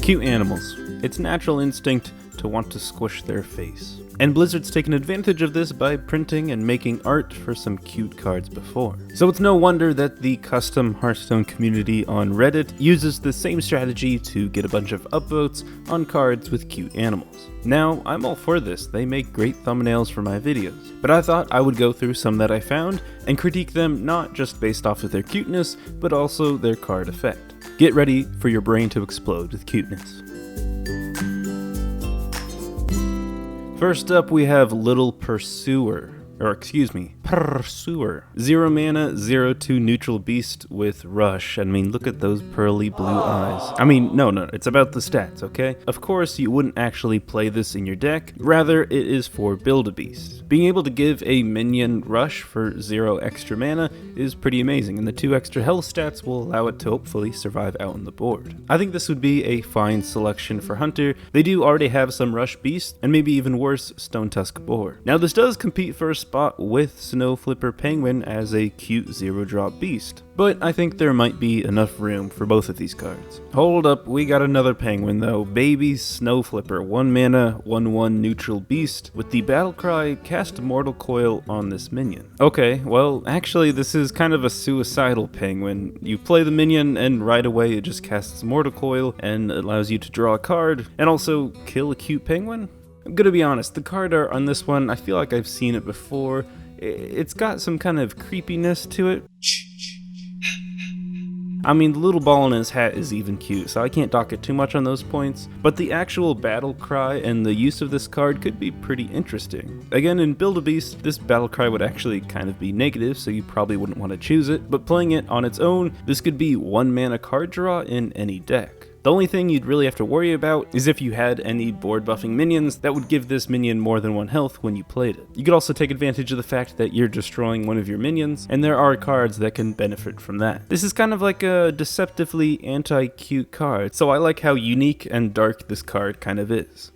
Cute animals. It's natural instinct to want to squish their face. And Blizzard's taken advantage of this by printing and making art for some cute cards before. So it's no wonder that the custom Hearthstone community on Reddit uses the same strategy to get a bunch of upvotes on cards with cute animals. Now, I'm all for this, they make great thumbnails for my videos, but I thought I would go through some that I found and critique them not just based off of their cuteness, but also their card effect. Get ready for your brain to explode with cuteness. First up, we have Little Pursuer. 0 mana, 0/2 neutral beast with Rush. I mean, look at those pearly blue eyes. I mean, no, it's about the stats, okay? Of course, you wouldn't actually play this in your deck, rather it is for Build-A-Beast. Being able to give a minion Rush for 0 extra mana is pretty amazing, and the 2 extra health stats will allow it to hopefully survive out on the board. I think this would be a fine selection for Hunter. They do already have some Rush Beast, and maybe even worse, Stone Tusk Boar. Now this does compete for a spot with Snow Flipper Penguin as a cute 0-drop beast, but I think there might be enough room for both of these cards. Hold up, we got another penguin though. Baby Snow Flipper, 1 mana, 1/1 neutral beast with the battle cry, cast Mortal Coil on this minion. Okay, well actually this is kind of a suicidal penguin. You play the minion and right away it just casts Mortal Coil and allows you to draw a card and also kill a cute penguin? I'm gonna be honest, the card art on this one, I feel like I've seen it before. It's got some kind of creepiness to it. I mean, the little ball in his hat is even cute, so I can't dock it too much on those points, but the actual battle cry and the use of this card could be pretty interesting. Again, in Build-A-Beast, this battle cry would actually kind of be negative, so you probably wouldn't want to choose it, but playing it on its own, this could be 1 mana card draw in any deck. The only thing you'd really have to worry about is if you had any board buffing minions that would give this minion more than 1 health when you played it. You could also take advantage of the fact that you're destroying one of your minions, and there are cards that can benefit from that. This is kind of like a deceptively anti-cute card, so I like how unique and dark this card kind of is.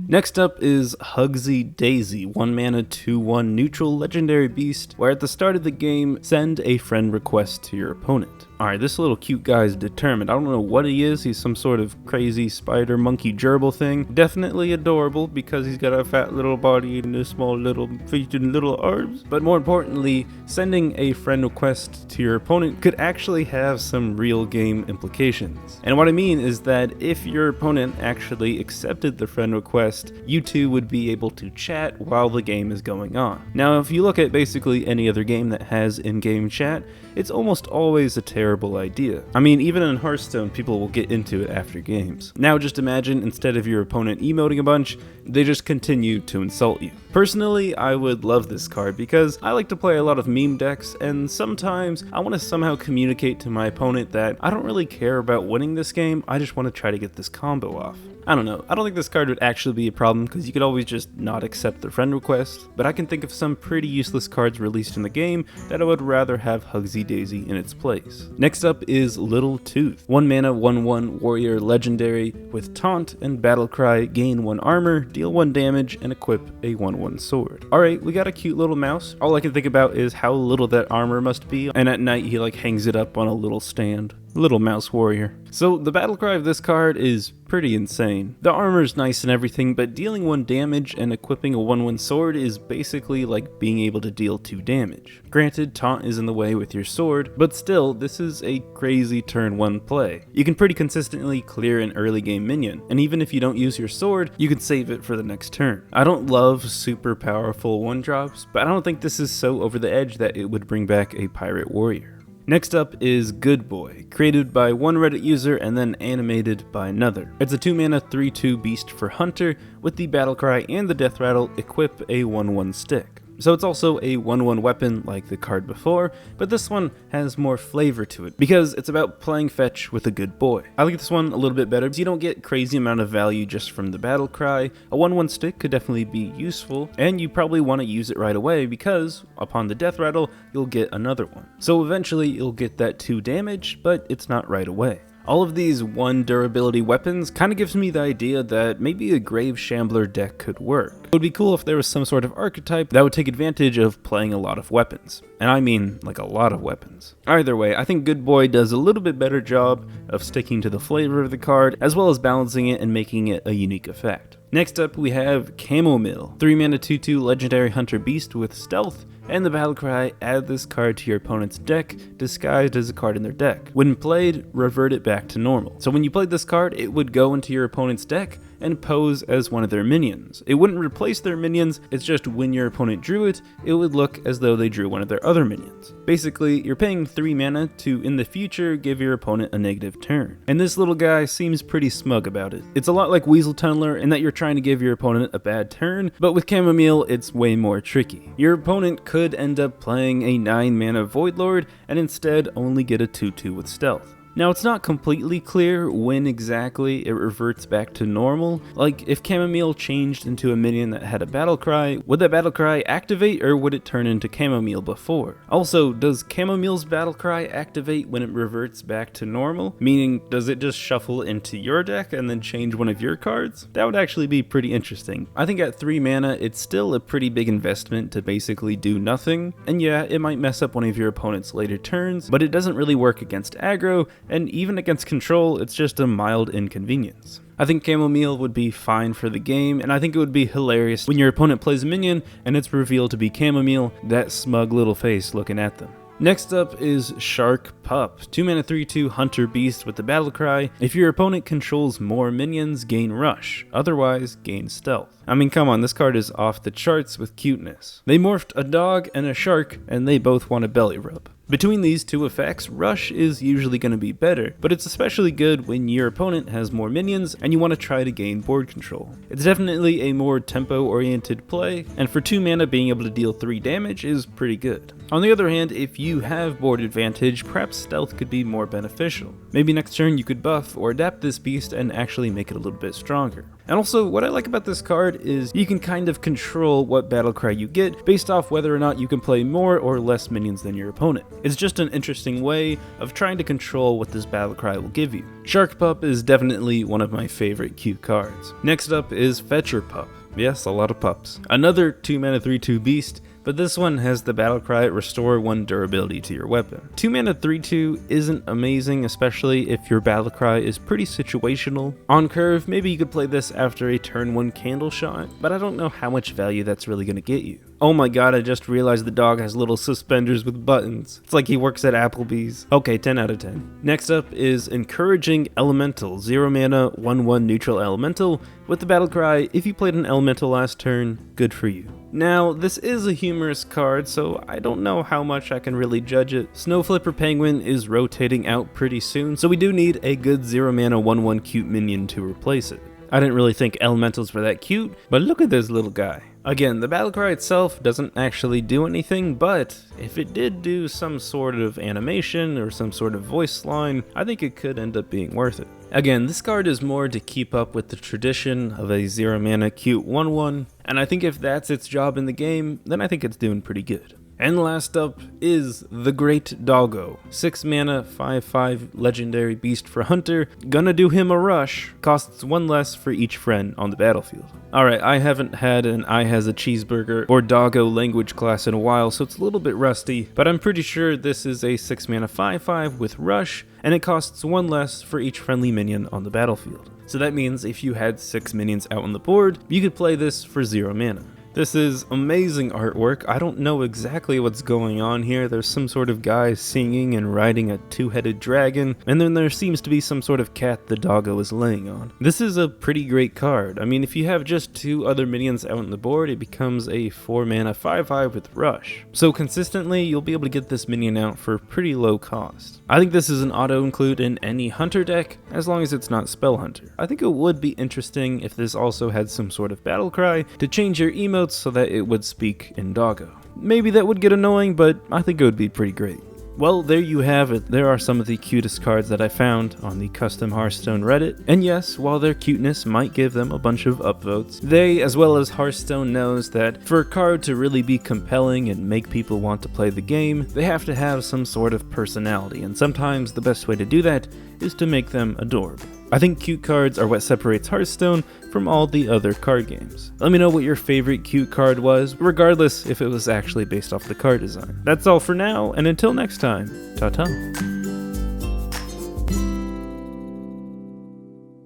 Next up is Huggsy Daisy, 1 mana, 2/1 neutral legendary beast, where at the start of the game, send a friend request to your opponent. Alright, this little cute guy is determined. I don't know what he is. He's some sort of crazy spider monkey gerbil thing. Definitely adorable because he's got a fat little body and a small little feet and little arms. But more importantly, sending a friend request to your opponent could actually have some real game implications. And what I mean is that if your opponent actually accepted the friend request, you two would be able to chat while the game is going on. Now, if you look at basically any other game that has in-game chat, it's almost always a terrible idea. I mean, even in Hearthstone, people will get into it after games. Now just imagine, instead of your opponent emoting a bunch, they just continue to insult you. Personally, I would love this card because I like to play a lot of meme decks, and sometimes I want to somehow communicate to my opponent that I don't really care about winning this game, I just want to try to get this combo off. I don't know, I don't think this card would actually be a problem because you could always just not accept the friend request, but I can think of some pretty useless cards released in the game that I would rather have Huggsy Daisy in its place. Next up is Little Tooth, 1 mana, 1/1 warrior legendary with taunt and battle cry, gain 1 armor, deal 1 damage, and equip a 1/1 sword. Alright, we got a cute little mouse. All I can think about is how little that armor must be, and at night he like hangs it up on a little stand. Little mouse warrior. So the battle cry of this card is pretty insane. The armor's nice and everything, but dealing 1 damage and equipping a 1/1 sword is basically like being able to deal 2 damage. Granted, taunt is in the way with your sword, but still, this is a crazy turn 1 play. You can pretty consistently clear an early game minion, and even if you don't use your sword, you can save it for the next turn. I don't love super powerful 1-drops, but I don't think this is so over the edge that it would bring back a pirate warrior. Next up is Good Boy, created by one Reddit user and then animated by another. It's a 2 mana 3/2 beast for Hunter with the battle cry and the death rattle, equip a 1/1 stick. So it's also a 1/1 weapon like the card before, but this one has more flavor to it because it's about playing fetch with a good boy. I like this one a little bit better because you don't get crazy amount of value just from the battle cry. A 1/1 stick could definitely be useful, and you probably want to use it right away because upon the death rattle, you'll get another one. So eventually you'll get that 2 damage, but it's not right away. All of these 1 durability weapons kind of gives me the idea that maybe a Grave Shambler deck could work. It would be cool if there was some sort of archetype that would take advantage of playing a lot of weapons. And I mean, like a lot of weapons. Either way, I think Good Boy does a little bit better job of sticking to the flavor of the card, as well as balancing it and making it a unique effect. Next up, we have Chamomile, 3 mana 2/2 legendary hunter beast with stealth, and the battle cry, add this card to your opponent's deck, disguised as a card in their deck. When played, revert it back to normal. So when you played this card, it would go into your opponent's deck and pose as one of their minions. It wouldn't replace their minions, it's just when your opponent drew it, it would look as though they drew one of their other minions. Basically, you're paying 3 mana to, in the future, give your opponent a negative turn. And this little guy seems pretty smug about it. It's a lot like Weasel Tunneler in that you're trying to give your opponent a bad turn, but with Chamomile, it's way more tricky. Your opponent could end up playing a 9 mana Void Lord and instead only get a 2/2 with stealth. Now, it's not completely clear when exactly it reverts back to normal. Like, if Chamomile changed into a minion that had a battle cry, would that battle cry activate or would it turn into Chamomile before? Also, does Chamomile's battle cry activate when it reverts back to normal? Meaning, does it just shuffle into your deck and then change one of your cards? That would actually be pretty interesting. I think at 3 mana, it's still a pretty big investment to basically do nothing. And yeah, it might mess up one of your opponent's later turns, but it doesn't really work against aggro, and even against control, it's just a mild inconvenience. I think Chamomile would be fine for the game, and I think it would be hilarious when your opponent plays a minion and it's revealed to be Chamomile, that smug little face looking at them. Next up is Shark Pup, 2 mana 3/2 hunter beast with the battle cry, if your opponent controls more minions, gain rush, otherwise gain stealth. I mean, come on, this card is off the charts with cuteness. They morphed a dog and a shark, and they both want a belly rub. Between these two effects, Rush is usually going to be better, but it's especially good when your opponent has more minions and you want to try to gain board control. It's definitely a more tempo-oriented play, and for 2 mana being able to deal 3 damage is pretty good. On the other hand, if you have board advantage, perhaps stealth could be more beneficial. Maybe next turn you could buff or adapt this beast and actually make it a little bit stronger. And also, what I like about this card is you can kind of control what battle cry you get based off whether or not you can play more or less minions than your opponent. It's just an interesting way of trying to control what this battle cry will give you. Shark Pup is definitely one of my favorite cute cards. Next up is Fetcher Pup. Yes, a lot of pups. Another 2 mana 3/2 beast, but this one has the battle cry restore 1 durability to your weapon. 2 mana 3/2 isn't amazing, especially if your battle cry is pretty situational. On curve, maybe you could play this after a turn 1 candle shot, but I don't know how much value that's really going to get you. Oh my god, I just realized the dog has little suspenders with buttons. It's like he works at Applebee's. Okay, 10 out of 10. Next up is Encouraging Elemental, 0 mana 1/1 neutral elemental with the battle cry, if you played an elemental last turn, good for you. Now, this is a humorous card, so I don't know how much I can really judge it. Snowflipper Penguin is rotating out pretty soon, so we do need a good 0 mana 1/1 cute minion to replace it. I didn't really think elementals were that cute, but look at this little guy. Again, the battle cry itself doesn't actually do anything, but if it did do some sort of animation or some sort of voice line, I think it could end up being worth it. Again, this card is more to keep up with the tradition of a 0 mana cute 1/1, and I think if that's its job in the game, then I think it's doing pretty good. And last up is the Great Doggo, 6 mana 5/5 legendary beast for hunter, gonna do him a rush, costs 1 less for each friend on the battlefield. Alright, I haven't had an I has a cheeseburger or doggo language class in a while, so it's a little bit rusty, but I'm pretty sure this is a 6 mana 5/5 with rush, and it costs 1 less for each friendly minion on the battlefield. So that means if you had 6 minions out on the board, you could play this for 0 mana. This is amazing artwork. I don't know exactly what's going on here. There's some sort of guy singing and riding a 2-headed dragon, and then there seems to be some sort of cat the doggo is laying on. This is a pretty great card. I mean, if you have just 2 other minions out on the board, it becomes a 4 mana 5/5 with rush. So consistently, you'll be able to get this minion out for pretty low cost. I think this is an auto include in any hunter deck, as long as it's not spell hunter. I think it would be interesting if this also had some sort of battle cry to change your emotes so that it would speak in doggo. Maybe that would get annoying, but I think it would be pretty great. Well, there you have it. There are some of the cutest cards that I found on the custom Hearthstone Reddit. And yes, while their cuteness might give them a bunch of upvotes, they, as well as Hearthstone, knows that for a card to really be compelling and make people want to play the game, they have to have some sort of personality. And sometimes the best way to do that is to make them adorable. I think cute cards are what separates Hearthstone from all the other card games. Let me know what your favorite cute card was, regardless if it was actually based off the card design. That's all for now, and until next time, ta-ta.